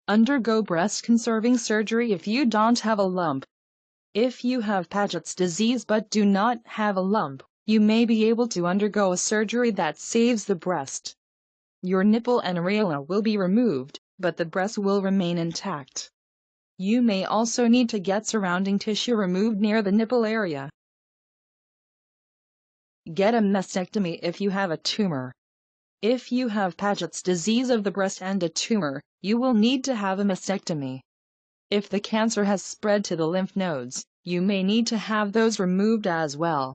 Undergo breast-conserving surgery if you don't have a lump. If you have Paget's disease but do not have a lump, you may be able to undergo a surgery that saves the breast. Your nipple and areola will be removed, but the breast will remain intact. You may also need to get surrounding tissue removed near the nipple area. Get a mastectomy if you have a tumor. If you have Paget's disease of the breast and a tumor, you will need to have a mastectomy. If the cancer has spread to the lymph nodes, you may need to have those removed as well.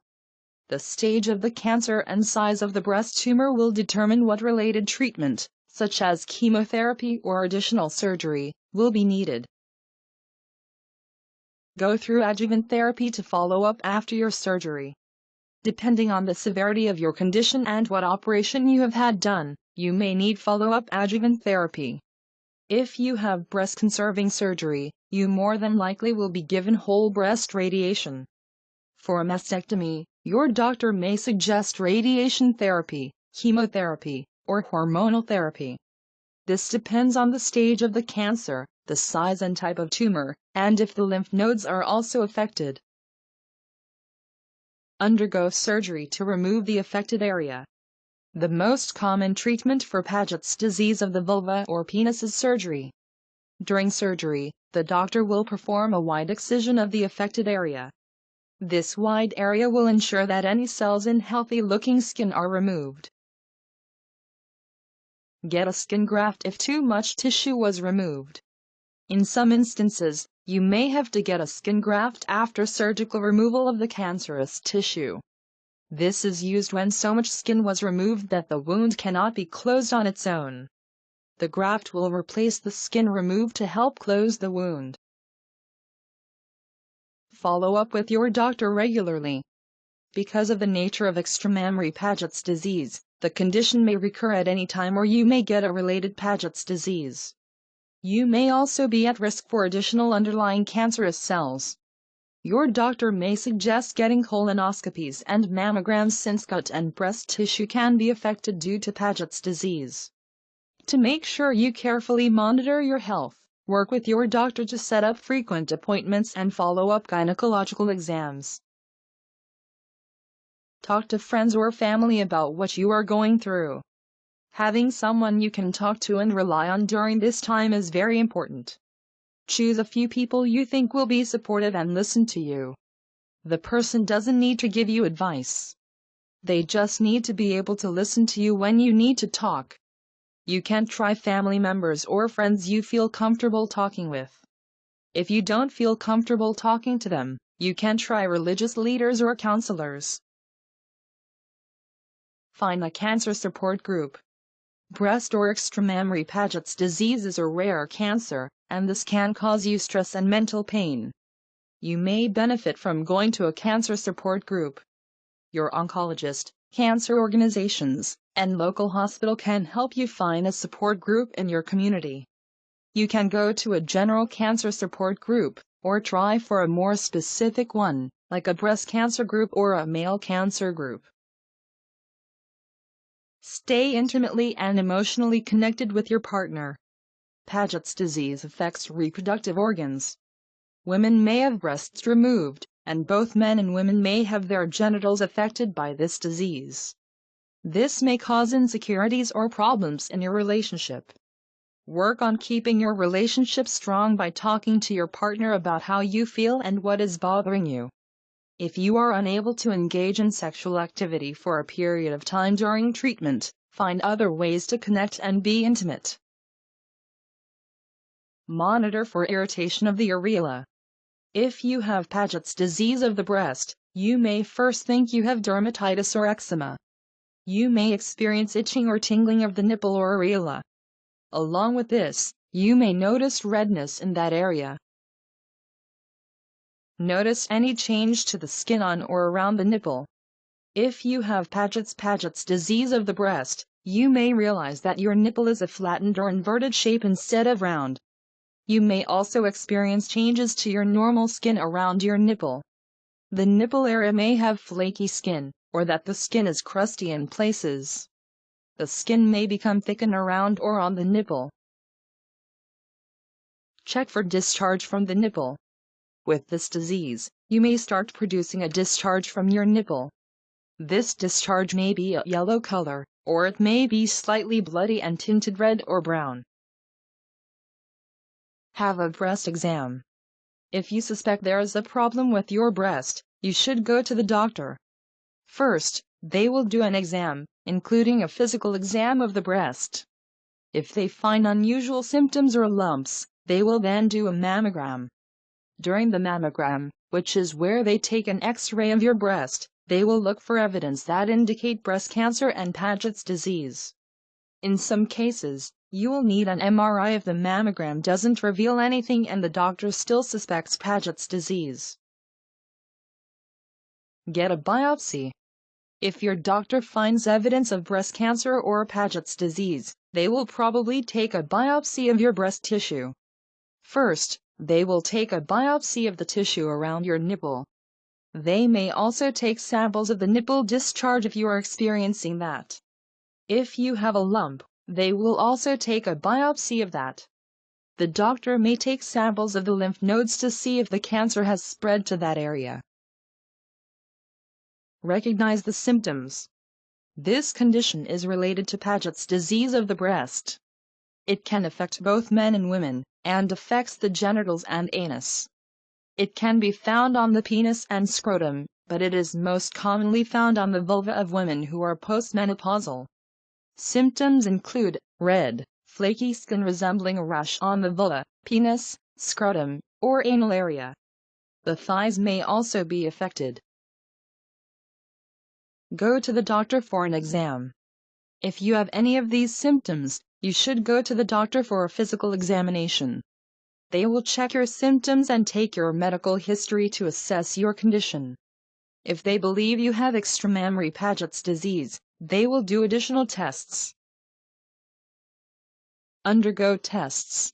The stage of the cancer and size of the breast tumor will determine what related treatment, such as chemotherapy or additional surgery, will be needed. Go through adjuvant therapy to follow up after your surgery. Depending on the severity of your condition and what operation you have had done, you may need follow-up adjuvant therapy. If you have breast-conserving surgery, you more than likely will be given whole breast radiation. For a mastectomy, your doctor may suggest radiation therapy, chemotherapy, or hormonal therapy. This depends on the stage of the cancer, the size and type of tumor, and if the lymph nodes are also affected. Undergo surgery to remove the affected area. The most common treatment for Paget's disease of the vulva or penis is surgery. During surgery, the doctor will perform a wide excision of the affected area. This wide area will ensure that any cells in healthy-looking skin are removed. Get a skin graft if too much tissue was removed. In some instances, you may have to get a skin graft after surgical removal of the cancerous tissue. This is used when so much skin was removed that the wound cannot be closed on its own. The graft will replace the skin removed to help close the wound. Follow up with your doctor regularly. Because of the nature of extramammary Paget's disease, the condition may recur at any time or you may get a related Paget's disease. You may also be at risk for additional underlying cancerous cells. Your doctor may suggest getting colonoscopies and mammograms since gut and breast tissue can be affected due to Paget's disease. To make sure you carefully monitor your health, work with your doctor to set up frequent appointments and follow up gynecological exams. Talk to friends or family about what you are going through. Having someone you can talk to and rely on during this time is very important. Choose a few people you think will be supportive and listen to you. The person doesn't need to give you advice. They just need to be able to listen to you when you need to talk. You can try family members or friends you feel comfortable talking with. If you don't feel comfortable talking to them, you can try religious leaders or counselors. Find a cancer support group. Breast or extramammary Paget's disease is a rare cancer, and this can cause you stress and mental pain. You may benefit from going to a cancer support group. Your oncologist, cancer organizations, and local hospital can help you find a support group in your community. You can go to a general cancer support group, or try for a more specific one, like a breast cancer group or a male cancer group. Stay intimately and emotionally connected with your partner. Paget's disease affects reproductive organs. Women may have breasts removed, and both men and women may have their genitals affected by this disease. This may cause insecurities or problems in your relationship. Work on keeping your relationship strong by talking to your partner about how you feel and what is bothering you. If you are unable to engage in sexual activity for a period of time during treatment, find other ways to connect and be intimate. Monitor for irritation of the areola. If you have Paget's disease of the breast, you may first think you have dermatitis or eczema. You may experience itching or tingling of the nipple or areola. Along with this, you may notice redness in that area. Notice any change to the skin on or around the nipple. If you have Paget's disease of the breast, you may realize that your nipple is a flattened or inverted shape instead of round. You may also experience changes to your normal skin around your nipple. The nipple area may have flaky skin, or that the skin is crusty in places. The skin may become thickened around or on the nipple. Check for discharge from the nipple. With this disease, you may start producing a discharge from your nipple. This discharge may be a yellow color, or it may be slightly bloody and tinted red or brown. Have a breast exam. If you suspect there is a problem with your breast, you should go to the doctor. First, they will do an exam, including a physical exam of the breast. If they find unusual symptoms or lumps, they will then do a mammogram. During the mammogram, which is where they take an X-ray of your breast, they will look for evidence that indicate breast cancer and Paget's disease. In some cases, you will need an MRI if the mammogram doesn't reveal anything and the doctor still suspects Paget's disease. Get a biopsy. If your doctor finds evidence of breast cancer or Paget's disease, they will probably take a biopsy of your breast tissue. First, they will take a biopsy of the tissue around your nipple. They may also take samples of the nipple discharge if you are experiencing that. If you have a lump, they will also take a biopsy of that. The doctor may take samples of the lymph nodes to see if the cancer has spread to that area. Recognize the symptoms. This condition is related to Paget's disease of the breast. It can affect both men and women, and affects the genitals and anus. It can be found on the penis and scrotum, but it is most commonly found on the vulva of women who are postmenopausal. Symptoms include red, flaky skin resembling a rash on the vulva, penis, scrotum, or anal area. The thighs may also be affected. Go to the doctor for an exam. If you have any of these symptoms, you should go to the doctor for a physical examination. They will check your symptoms and take your medical history to assess your condition. If they believe you have extramammary Paget's disease, they will do additional tests. Undergo tests.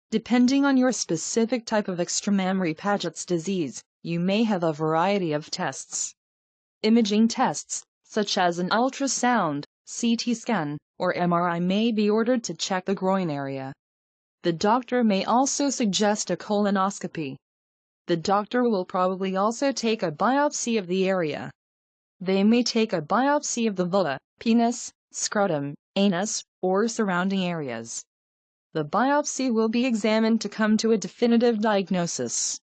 Depending on your specific type of extramammary Paget's disease, you may have a variety of tests. Imaging tests, such as an ultrasound, CT scan, or MRI may be ordered to check the groin area. The doctor may also suggest a colonoscopy. The doctor will probably also take a biopsy of the area. They may take a biopsy of the vulva, penis, scrotum, anus, or surrounding areas. The biopsy will be examined to come to a definitive diagnosis.